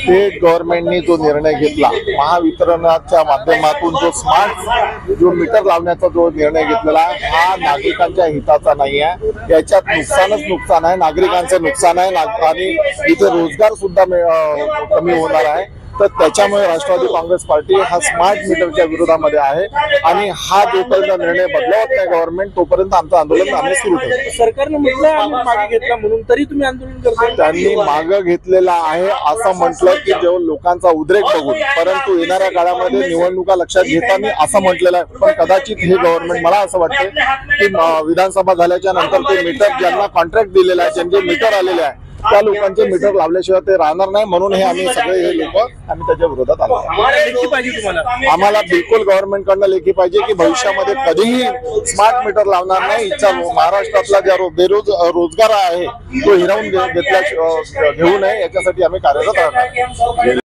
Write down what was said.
State गव्हर्नमेंटनी जो निर्णय घेतला, महावितरणाच्या माध्यमातून जो स्मार्ट जो मीटर लावण्याचा जो निर्णय घेतलेला आहे, हा नागरिकांच्या हिताचा नाही आहे। याच्यात नुकसानच नुकसान आहे, नागरिकांचं नुकसान आहे आणि इथे रोजगार सुद्धा कमी होणार आहे। तर त्याच्यामुळे राष्ट्रवादी काँग्रेस पार्टी हा स्मार्ट मीटरच्या विरोधामध्ये आहे आणि हा जोपर्यंत निर्णय बदलवत नाही गव्हर्नमेंट, तोपर्यंत आमचं आंदोलन आम्ही सुरू ठेवू। सरकारने म्हटलं आम्ही मागे घेतला म्हणून तरी तुम्ही आंदोलन करताय? त्यांनी मागे घेतलेला आहे असं म्हटलं की जेव्हा लोकांचा उद्रेक बघून, परंतु येणाऱ्या काळामध्ये निवडणुका लक्षात घेताना असं म्हटलेलं आहे। पण कदाचित हे गव्हर्नमेंट, मला असं वाटतं की विधानसभा झाल्याच्या नंतर ते मीटर ज्यांना कॉन्ट्रॅक्ट दिलेलं आहे, ज्यांचे मीटर आलेले आहे, त्या लोकांचे मीटर लावल्याशिवाय ते राहणार नाही। म्हणून हे आम्ही सगळे हे लोक आम्ही त्याच्या विरोधात आलो। आम्हाला बिलकुल गव्हर्नमेंट कडनं लेखी पाहिजे की भविष्यामध्ये कधीही स्मार्ट मीटर लावणार नाही। इच्छा महाराष्ट्रातला ज्या रोजगार आहे तो हिरावून घेऊ नये, याच्यासाठी आम्ही कार्यरत आहोत।